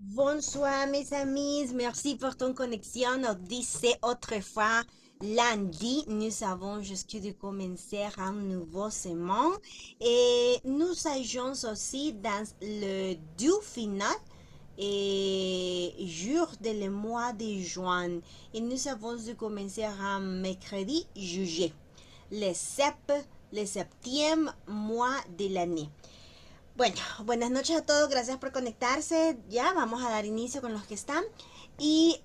Bonsoir mes amis, merci pour ton connexion. On disait autrefois lundi, nous avons jusqu'à de commencer un nouveau semaine et nous sommes aussi dans le du final et jour de le mois de juin et nous avons de commencer un mercredi juillet, le septième mois de l'année. Bueno, buenas noches a todos, gracias por conectarse. Ya vamos a dar inicio con los que están. Y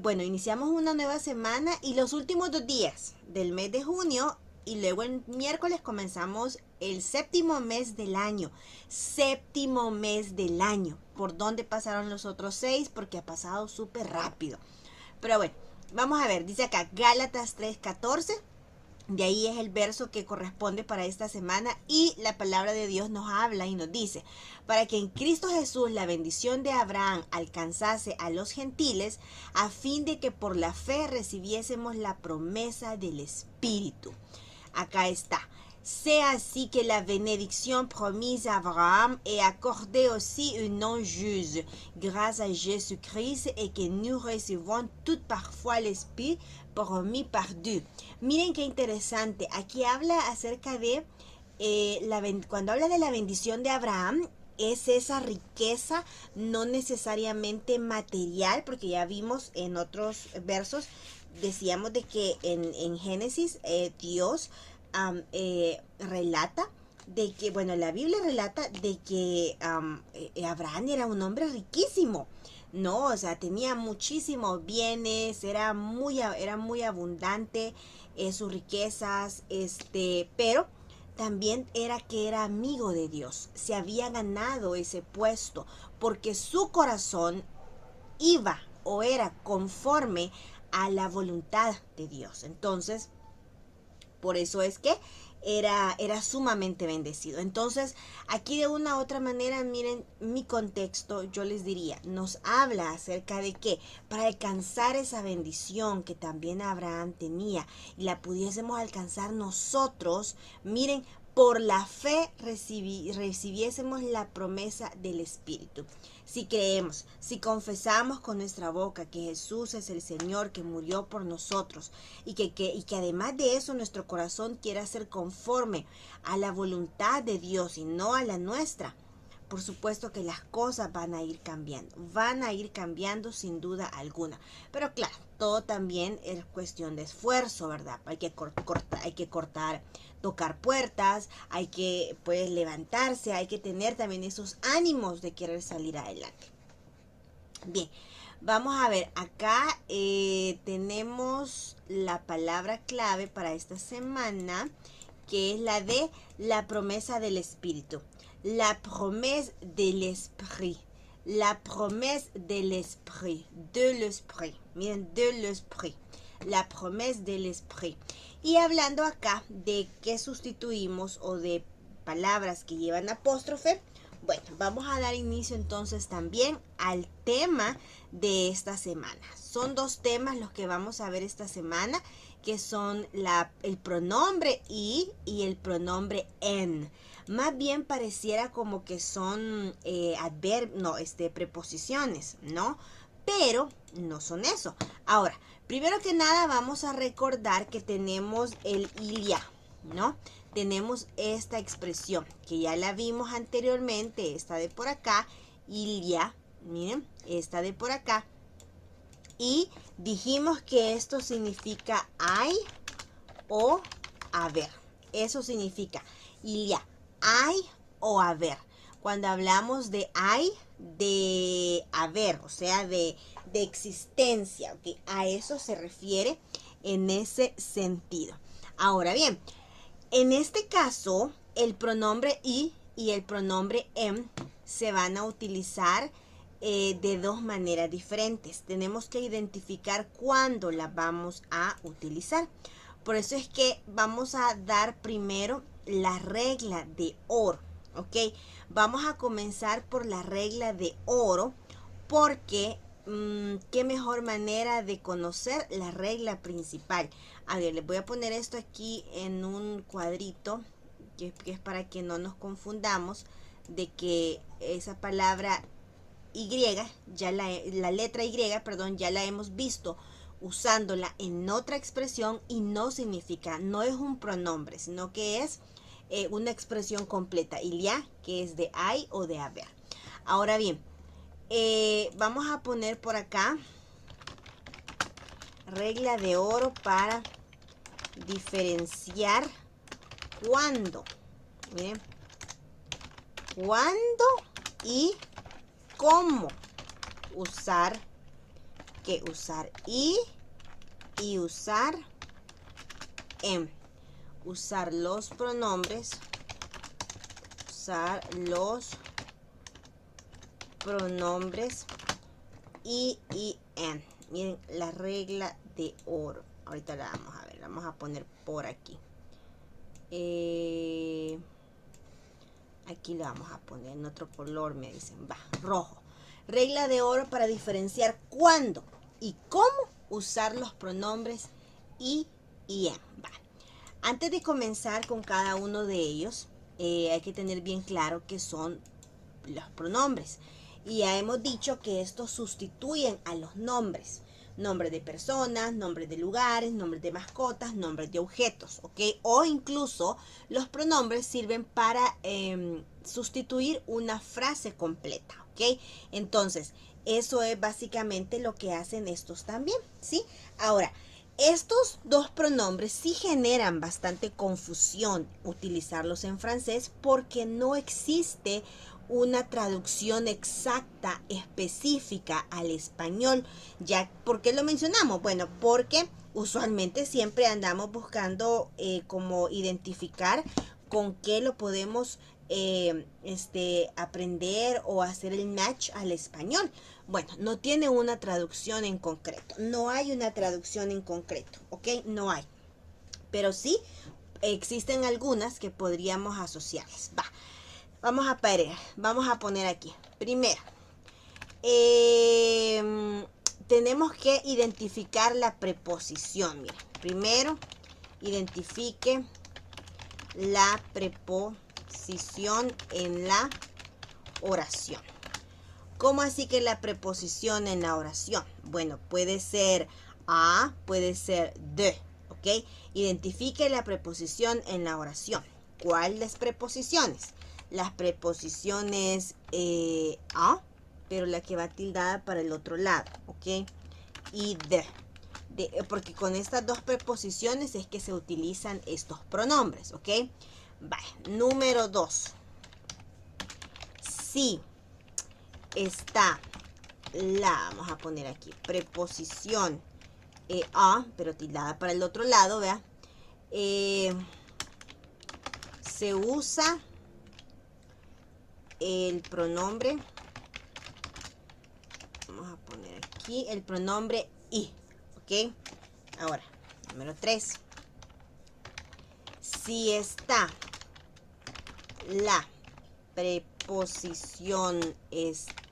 bueno, iniciamos una nueva semana y los últimos 2 días del mes de junio y luego el miércoles comenzamos el séptimo mes del año. Séptimo mes del año. ¿Por dónde pasaron los otros 6? Porque ha pasado súper rápido. Pero bueno, vamos a ver, dice acá Gálatas 3:14. De ahí es el verso que corresponde para esta semana y la palabra de Dios nos habla y nos dice, para que en Cristo Jesús la bendición de Abraham alcanzase a los gentiles, a fin de que por la fe recibiésemos la promesa del Espíritu. Acá está. C'est ainsi que la bénédiction promise à Abraham est accordée aussi aux non-juges, grâce à Jésus-Christ, et que nous recevons tout parfois l'Esprit promis par Dieu. Miren qué interesante. Aquí habla acerca de, cuando habla de la bendición de Abraham, es esa riqueza no necesariamente material, porque ya vimos en otros versos, decíamos de que en Génesis Dios relata de que, bueno, la Biblia relata de que Abraham era un hombre riquísimo, ¿no? O sea, tenía muchísimos bienes, era muy abundante sus riquezas, pero también era que era amigo de Dios, se había ganado ese puesto porque su corazón iba o era conforme a la voluntad de Dios. Entonces, por eso es que era sumamente bendecido. Entonces, aquí de una u otra manera, miren mi contexto, yo les diría, nos habla acerca de que para alcanzar esa bendición que también Abraham tenía y la pudiésemos alcanzar nosotros, miren, por la fe recibiésemos la promesa del Espíritu. Si creemos, si confesamos con nuestra boca que Jesús es el Señor que murió por nosotros y que además de eso nuestro corazón quiera ser conforme a la voluntad de Dios y no a la nuestra, por supuesto que las cosas van a ir cambiando sin duda alguna. Pero claro, todo también es cuestión de esfuerzo, ¿verdad? Hay que cortar, tocar puertas, hay que pues levantarse, hay que tener también esos ánimos de querer salir adelante. Bien, vamos a ver, acá tenemos la palabra clave para esta semana, que es la de la promesa del Espíritu. La promesa del Esprit. La promesa del Esprit. De l'Esprit. Miren, de l'Esprit. La promesa del Esprit. Y hablando acá de qué sustituimos o de palabras que llevan apóstrofe, bueno, vamos a dar inicio entonces también al tema de esta semana. Son 2 temas los que vamos a ver esta semana, que son el pronombre y el pronombre en. Más bien pareciera como que son preposiciones, ¿no? Pero no son eso. Ahora, primero que nada vamos a recordar que tenemos el ilia, ¿no? Tenemos esta expresión que ya la vimos anteriormente, esta de por acá, ilia, miren, esta de por acá. Y dijimos que esto significa hay o haber. Eso significa ilia, hay o haber. Cuando hablamos de hay, de haber, o sea, de existencia, ¿ok? A eso se refiere en ese sentido. Ahora bien, en este caso, el pronombre y el pronombre em se van a utilizar de 2 maneras diferentes. Tenemos que identificar cuándo las vamos a utilizar. Por eso es que vamos a dar primero la regla de oro, ¿ok? Vamos a comenzar por la regla de oro porque qué mejor manera de conocer la regla principal. A ver, les voy a poner esto aquí en un cuadrito, que es para que no nos confundamos de que esa palabra Y, la letra Y, perdón, ya la hemos visto usándola en otra expresión y no significa, no es un pronombre, sino que es una expresión completa. Ilia, que es de hay o de haber. Ahora bien, vamos a poner por acá regla de oro para diferenciar cuándo. Miren, cuándo y cómo usar, que usar y usar en. Usar los pronombres, y en. Miren la regla de oro. Ahorita la vamos a ver, la vamos a poner por aquí. Aquí la vamos a poner en otro color, me dicen, va, rojo. Regla de oro para diferenciar cuándo y cómo usar los pronombres y en. Va. Antes de comenzar con cada uno de ellos, hay que tener bien claro qué son los pronombres. Y ya hemos dicho que estos sustituyen a los nombres. Nombres de personas, nombres de lugares, nombres de mascotas, nombres de objetos, ¿ok? O incluso los pronombres sirven para sustituir una frase completa, ¿ok? Entonces, eso es básicamente lo que hacen estos también, ¿sí? Ahora, estos dos pronombres sí generan bastante confusión utilizarlos en francés porque no existe una traducción exacta, específica al español. Ya, ¿por qué lo mencionamos? Bueno, porque usualmente siempre andamos buscando como identificar con qué lo podemos aprender o hacer el match al español. Bueno, no tiene una traducción en concreto. No hay una traducción en concreto, ¿ok? No hay. Pero sí existen algunas que podríamos asociarlas. Va. Vamos a poner aquí. Primero, tenemos que identificar la preposición. Miren, primero, identifique la preposición en la oración. ¿Cómo así que la preposición en la oración? Bueno, puede ser a, puede ser de, ¿ok? Identifique la preposición en la oración. ¿Cuáles preposiciones? Las preposiciones a, pero la que va tildada para el otro lado, ¿ok? Y de, porque con estas dos preposiciones es que se utilizan estos pronombres, ¿ok? Vale, número 2. Si está vamos a poner aquí, preposición a, pero tildada para el otro lado, ¿vea? Se usa el pronombre, vamos a poner aquí el pronombre y, ¿ok? Ahora, número 3. Si está la preposición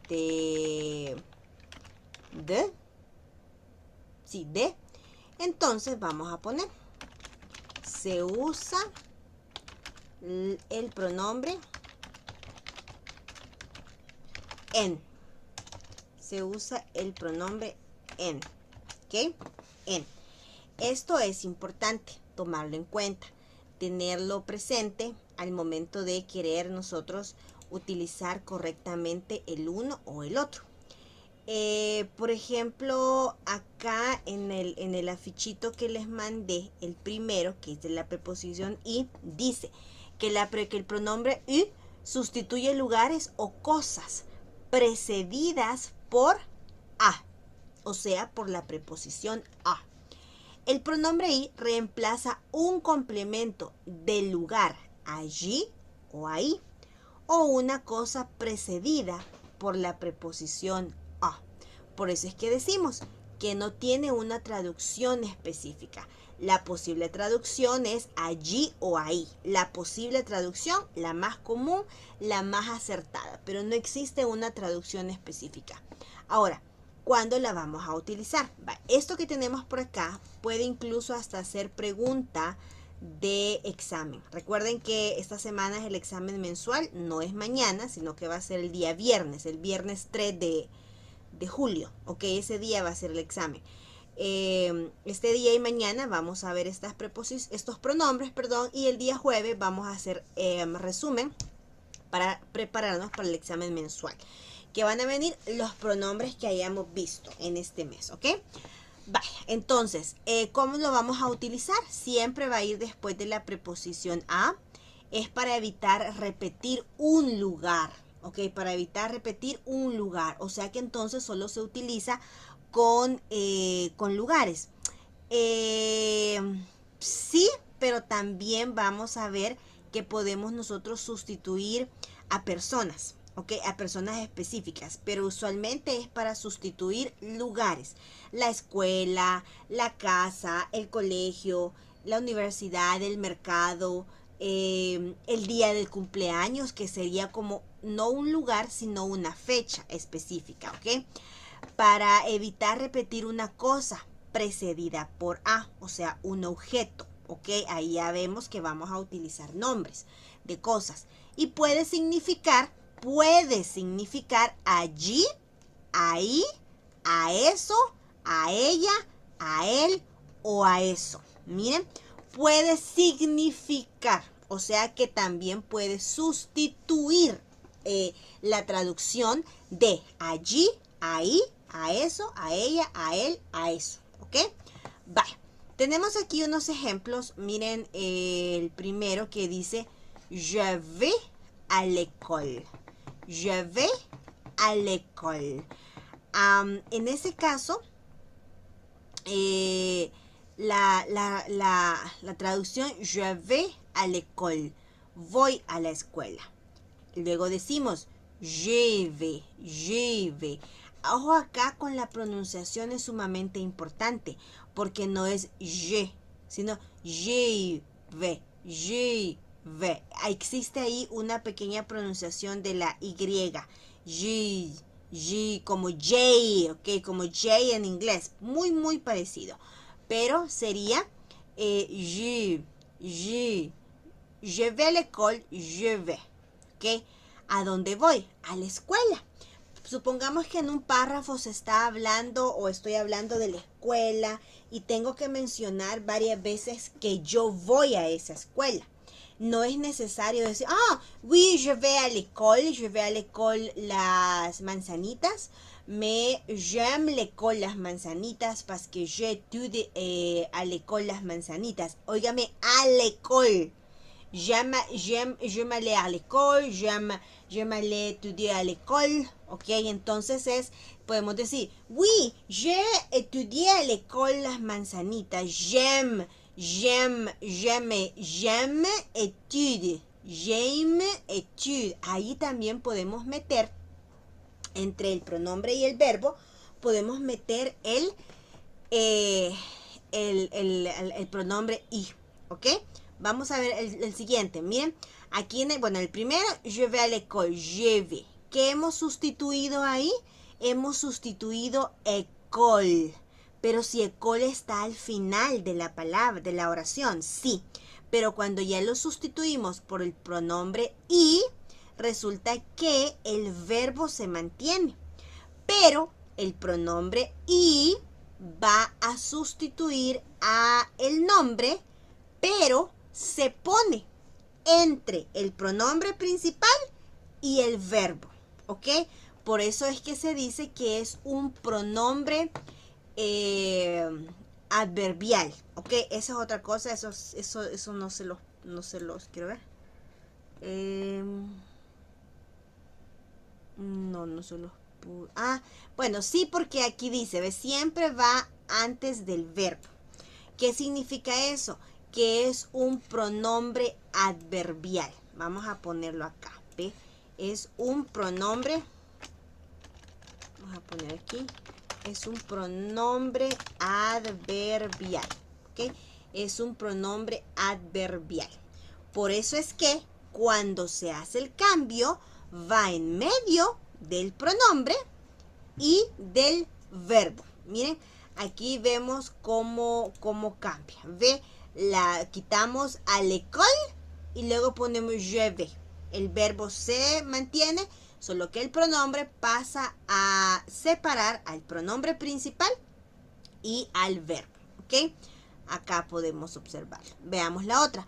de, sí, de, entonces vamos a poner, se usa el pronombre en. Se usa el pronombre en. ¿Ok? En. Esto es importante tomarlo en cuenta, tenerlo presente al momento de querer nosotros utilizar correctamente el uno o el otro. Por ejemplo, acá en el afichito que les mandé, el primero, que es de la preposición y, dice que el pronombre y sustituye lugares o cosas precedidas por a, o sea, por la preposición a. El pronombre y reemplaza un complemento del lugar allí o ahí, o una cosa precedida por la preposición a. Por eso es que decimos que no tiene una traducción específica. La posible traducción es allí o ahí. La posible traducción, la más común, la más acertada, pero no existe una traducción específica. Ahora, ¿cuándo la vamos a utilizar? Esto que tenemos por acá puede incluso hasta hacer pregunta de examen. Recuerden que esta semana es el examen mensual, no es mañana, sino que va a ser el día viernes, el viernes 3 de julio, ok, ese día va a ser el examen. Este día y mañana vamos a ver estos pronombres, perdón, y el día jueves vamos a hacer resumen para prepararnos para el examen mensual, que van a venir los pronombres que hayamos visto en este mes, ¿ok? Vale, entonces, ¿cómo lo vamos a utilizar? Siempre va a ir después de la preposición a. Es para evitar repetir un lugar, ¿ok? Para evitar repetir un lugar. O sea que entonces solo se utiliza con lugares. Sí, pero también vamos a ver que podemos nosotros sustituir a personas, ¿ok? A personas específicas, pero usualmente es para sustituir lugares. La escuela, la casa, el colegio, la universidad, el mercado, el día del cumpleaños, que sería como no un lugar, sino una fecha específica, ¿ok? Para evitar repetir una cosa precedida por a, o sea, un objeto, ¿ok? Ahí ya vemos que vamos a utilizar nombres de cosas. Y puede significar allí, ahí, a eso, a ella, a él o a eso. Miren, puede significar, o sea que también puede sustituir la traducción de allí, ahí, a eso, a ella, a él, a eso. ¿Ok? Vale. Tenemos aquí unos ejemplos. Miren el primero que dice je vais à l'école. Je vais à l'école. En ese caso, la traducción je vais à l'école. Voy a la escuela. Luego decimos je vais. Ojo acá con la pronunciación, es sumamente importante porque no es je, sino je vais. Existe ahí una pequeña pronunciación de la Y. Como J, ok, como J en inglés, muy parecido. Pero sería je vais à l'école, je vais. ¿Ok? ¿A dónde voy? A la escuela. Supongamos que en un párrafo se está hablando o estoy hablando de la escuela y tengo que mencionar varias veces que yo voy a esa escuela. No es necesario decir, oui, je vais à l'école las manzanitas. Mais j'aime l'école las manzanitas parce que j'étudie à l'école las manzanitas. Óigame, à l'école. J'aime aller à l'école, j'aime aller étudier à l'école, ok, entonces podemos decir, oui, j'ai étudié à l'école las manzanitas, j'aime étude, ahí también podemos meter, entre el pronombre y el verbo, podemos meter el pronombre y, ok. Vamos a ver el siguiente. Miren, aquí el primero, je vais à l'école, je vais. ¿Qué hemos sustituido ahí? Hemos sustituido école. Pero si école está al final de la palabra, de la oración, sí. Pero cuando ya lo sustituimos por el pronombre y, resulta que el verbo se mantiene. Pero el pronombre y va a sustituir a el nombre, pero se pone entre el pronombre principal y el verbo, ¿ok? Por eso es que se dice que es un pronombre adverbial, ¿ok? Esa es otra cosa, eso no se los quiero ver. No se los pude. Bueno, sí, porque aquí dice, ¿ve? Siempre va antes del verbo. ¿Qué significa eso? Que es un pronombre adverbial. Vamos a ponerlo acá, ¿ve? Es un pronombre, vamos a poner aquí, es un pronombre adverbial, ¿ok? Es un pronombre adverbial. Por eso es que cuando se hace el cambio, va en medio del pronombre y del verbo. Miren, aquí vemos cómo cambia. ¿Ve? la quitamos à l'école y luego ponemos je vais. El verbo se mantiene, solo que el pronombre pasa a separar al pronombre principal y al verbo, ¿ok? Acá podemos observarlo. Veamos la otra.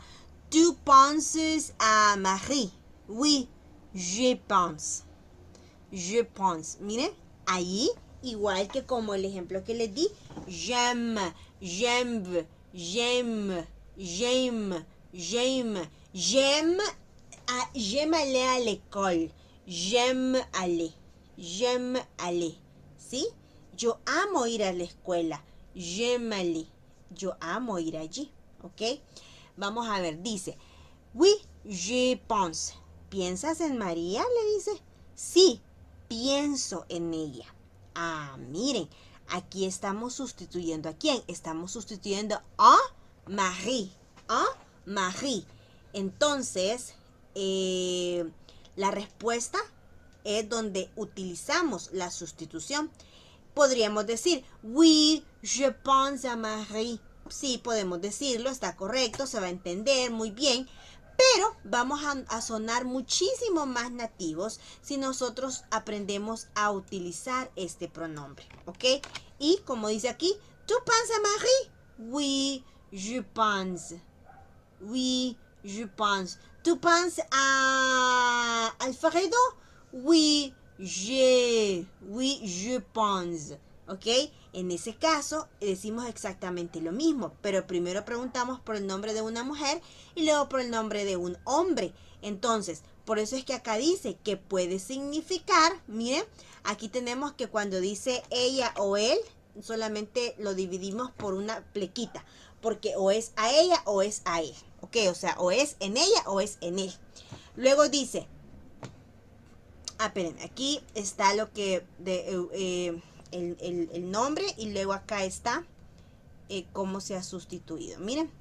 Tu penses à Marie? Oui, je pense. Je pense. Miren, ahí, igual que como el ejemplo que les di, j'aime, j'aime, j'aime, j'aime, j'aime, j'aime, j'aime aller à l'école, j'aime aller, ¿sí? Yo amo ir a la escuela, j'aime aller, yo amo ir allí, ¿ok? Vamos a ver, dice, oui, je pense. ¿Piensas en María? Le dice. Sí, pienso en ella. Ah, miren, aquí estamos sustituyendo a quién? Estamos sustituyendo a Marie. A Marie. Entonces, la respuesta es donde utilizamos la sustitución. Podríamos decir, oui, je pense à Marie. Sí, podemos decirlo, está correcto, se va a entender muy bien. Pero vamos a sonar muchísimo más nativos si nosotros aprendemos a utilizar este pronombre, ¿ok? Y como dice aquí, ¿tu penses à Marie? Oui, je pense. Oui, je pense. ¿Tu penses à Alfredo? Oui, je pense. ¿Ok? En ese caso decimos exactamente lo mismo, pero primero preguntamos por el nombre de una mujer y luego por el nombre de un hombre. Entonces, por eso es que acá dice que puede significar, miren, aquí tenemos que cuando dice ella o él, solamente lo dividimos por una plequita, porque o es a ella o es a él, ¿ok? O sea, o es en ella o es en él. Luego dice, espérenme, aquí está lo que el nombre y luego acá está cómo se ha sustituido. Miren,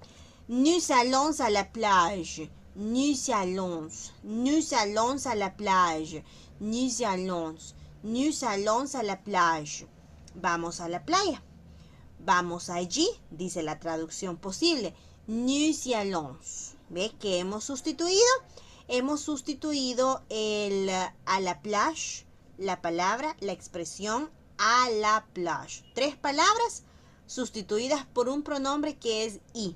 nous allons à la plage, nous allons à la plage, nous allons à la plage. Vamos a la playa. Vamos allí, dice la traducción posible. Nous allons. ¿Ve que hemos sustituido? Hemos sustituido el a la plage, la palabra, la expresión a la plage. 3 palabras sustituidas por un pronombre que es i.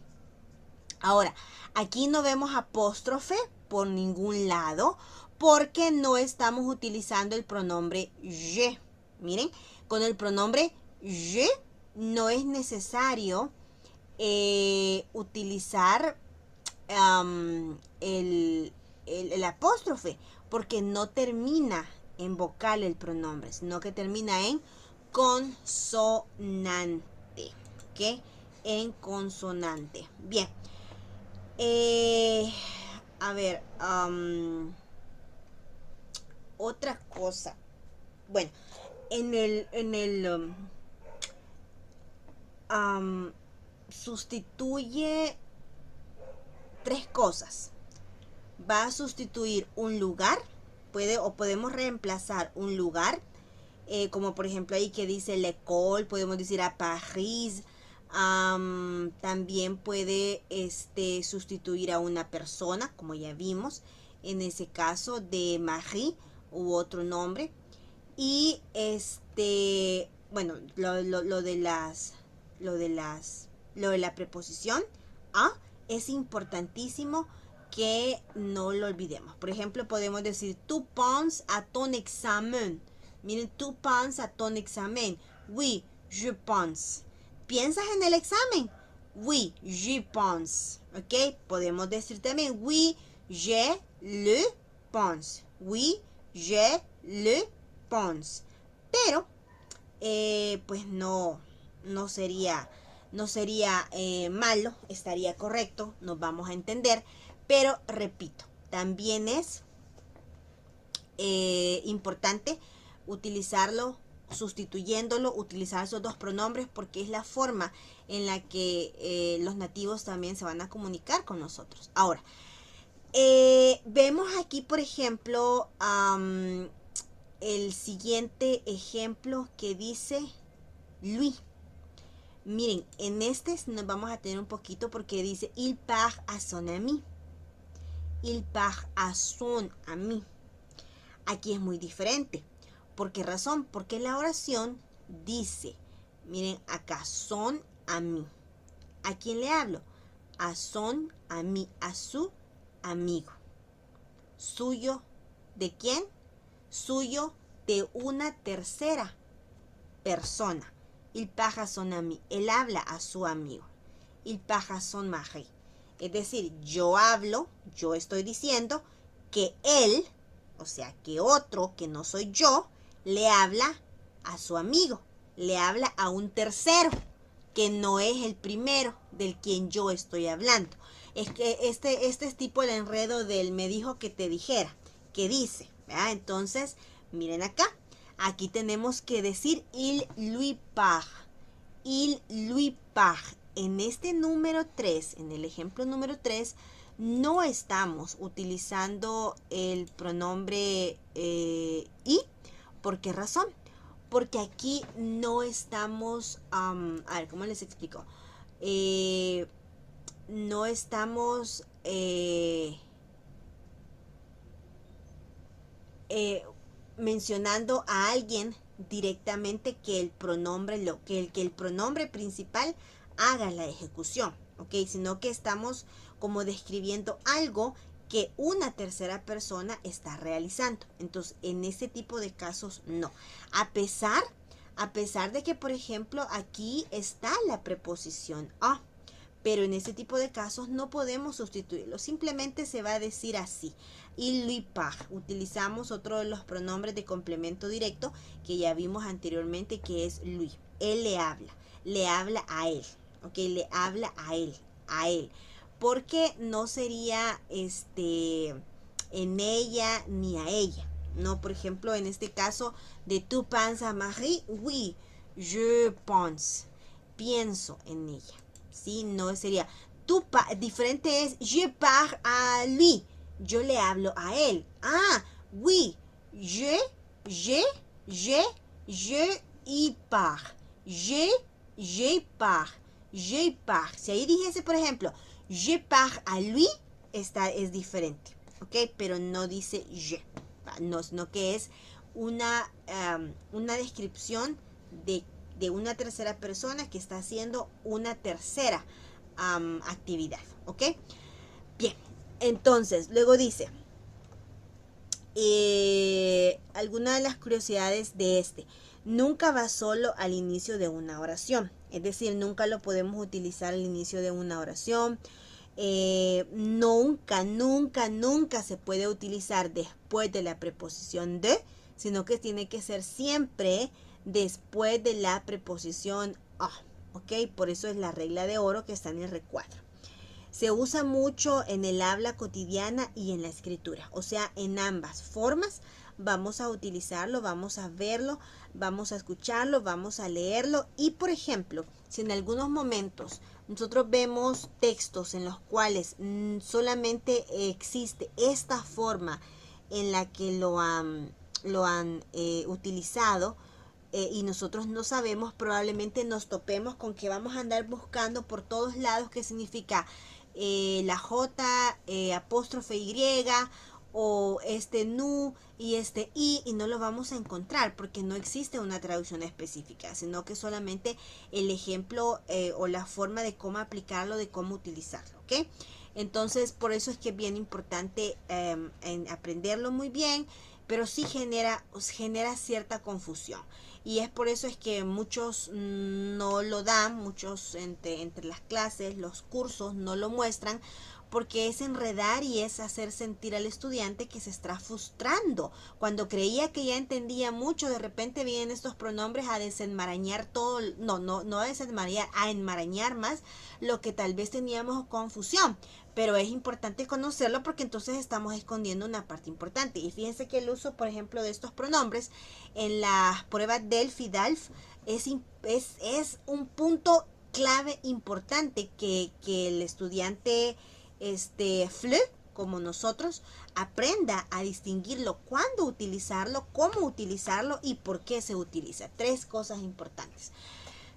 Ahora, aquí no vemos apóstrofe por ningún lado porque no estamos utilizando el pronombre je. Miren, con el pronombre je no es necesario utilizar el apóstrofe porque no termina en vocal el pronombre, sino que termina en consonante. ¿Ok? En consonante. Bien. A ver, otra cosa. Bueno, en el sustituye 3 cosas. Va a sustituir un lugar, podemos reemplazar un lugar, como por ejemplo ahí que dice l'école, podemos decir a París. También puede sustituir a una persona, como ya vimos, en ese caso de Marie u otro nombre. Y bueno, lo de la preposición a es importantísimo que no lo olvidemos. Por ejemplo, podemos decir tu penses à ton examen. Miren, tu penses à ton examen. Oui, je pense. ¿Piensas en el examen? Oui, je pense. ¿Ok? Podemos decir también oui, je le pense. Oui, je le pense. Pero, pues no sería malo, estaría correcto, nos vamos a entender. Pero repito, también es importante utilizarlo, sustituyéndolo, utilizar esos 2 pronombres porque es la forma en la que los nativos también se van a comunicar con nosotros. Ahora, vemos aquí, por ejemplo, el siguiente ejemplo que dice lui. Miren, en este nos vamos a tener un poquito porque dice il part à son ami. Il part à son ami. Aquí es muy diferente. ¿Por qué razón? Porque la oración dice, miren acá, son ami. ¿A quién le hablo? A son ami, a su amigo. ¿Suyo de quién? Suyo de una tercera persona. Il part à son ami. Él habla a su amigo. Il part à son mari. Es decir, yo hablo, yo estoy diciendo que él, o sea, que otro, que no soy yo, le habla a su amigo. Le habla a un tercero, que no es el primero del quien yo estoy hablando. Es que este es tipo el enredo del me dijo que te dijera, que dice, ¿verdad? Entonces, miren acá. Aquí tenemos que decir il lui part. Il lui part. En este número 3, en el ejemplo número 3, no estamos utilizando el pronombre y. ¿Por qué razón? Porque aquí no estamos, a ver, ¿cómo les explico? No estamos mencionando a alguien directamente que el pronombre que el pronombre principal haga la ejecución, ¿ok? Sino que estamos como describiendo algo que una tercera persona está realizando. Entonces, en este tipo de casos, no. A pesar de que, por ejemplo, aquí está la preposición a, pero en este tipo de casos no podemos sustituirlo. Simplemente se va a decir así. Il lui part. Utilizamos otro de los pronombres de complemento directo que ya vimos anteriormente, que es lui. Él le habla a él. ¿Ok? Le habla a él. Porque no sería en ella ni a ella. No, por ejemplo, en este caso de tu penses à Marie, oui, je pense. Pienso en ella. ¿Sí? No sería diferente es je pars à lui. Yo le hablo a él. Ah, oui, je y pars. Je pars. Si ahí dijese, por ejemplo, je pars à lui, esta es diferente, ¿ok? Pero no dice je, no, sino que es una descripción de una tercera persona que está haciendo una tercera actividad, ¿ok? Bien, entonces, luego dice, alguna de las curiosidades de nunca va solo al inicio de una oración, es decir, nunca lo podemos utilizar al inicio de una oración. Nunca se puede utilizar después de la preposición de, sino que tiene que ser siempre después de la preposición a, ¿ok? Por eso es la regla de oro que está en el recuadro. Se usa mucho en el habla cotidiana y en la escritura, o sea, en ambas formas vamos a utilizarlo, vamos a verlo, vamos a escucharlo, vamos a leerlo y, por ejemplo, si en algunos momentos nosotros vemos textos en los cuales solamente existe esta forma en la que lo han utilizado, y nosotros no sabemos, probablemente nos topemos con que vamos a andar buscando por todos lados qué significa la J, apóstrofe Y, o nu y y no lo vamos a encontrar porque no existe una traducción específica, sino que solamente el ejemplo o la forma de cómo aplicarlo, de cómo utilizarlo, ¿ok? Entonces, por eso es que es bien importante aprenderlo muy bien, pero sí genera cierta confusión. Y es por eso es que muchos no lo dan, muchos entre las clases, los cursos no lo muestran, porque es enredar y es hacer sentir al estudiante que se está frustrando. Cuando creía que ya entendía mucho, de repente vienen estos pronombres a desenmarañar todo, no a desenmarañar, a enmarañar más lo que tal vez teníamos confusión. Pero es importante conocerlo porque entonces estamos escondiendo una parte importante. Y fíjense que el uso, por ejemplo, de estos pronombres en las pruebas DELF es un punto clave importante que el estudiante FLE, como nosotros, aprenda a distinguirlo, cuándo utilizarlo, cómo utilizarlo y por qué se utiliza. 3 cosas importantes.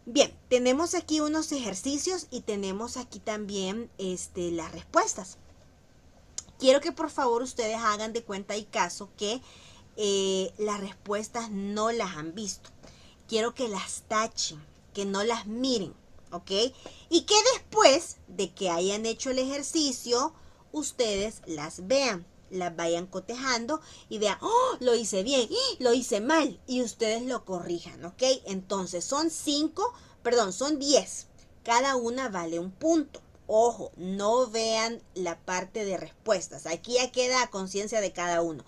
Bien, tenemos aquí unos ejercicios y tenemos aquí también las respuestas. Quiero que por favor ustedes hagan de cuenta y caso que las respuestas no las han visto. Quiero que las tachen, que no las miren, ¿ok? Y que después de que hayan hecho el ejercicio, ustedes las vean, las vayan cotejando y vean, oh, lo hice bien, lo hice mal, y ustedes lo corrijan, ¿ok? Entonces son 5, perdón, son 10. Cada una vale un punto. Ojo, no vean la parte de respuestas. Aquí ya queda a conciencia de cada uno.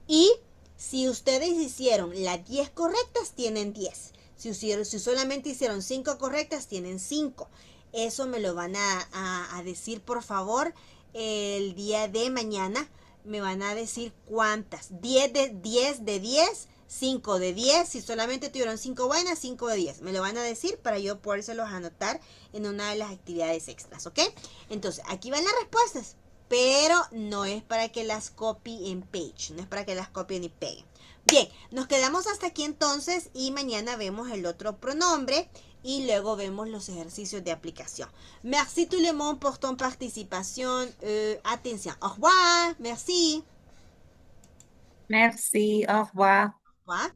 Y si ustedes hicieron las 10 correctas, tienen 10. Si solamente hicieron 5 correctas, tienen 5. Eso me lo van a decir, por favor, el día de mañana. Me van a decir cuántas. 10 de 10, 5 de 10. Si solamente tuvieron 5 buenas, 5 de 10. Me lo van a decir para yo podérselos anotar en una de las actividades extras, ¿ok? Entonces, aquí van las respuestas, pero no es para que las copy en page, no es para que las copien y peguen. Bien, nos quedamos hasta aquí entonces y mañana vemos el otro pronombre y luego vemos los ejercicios de aplicación. Merci tout le monde pour ton participation. Attention. Au revoir. Merci. Merci, au revoir. Au revoir.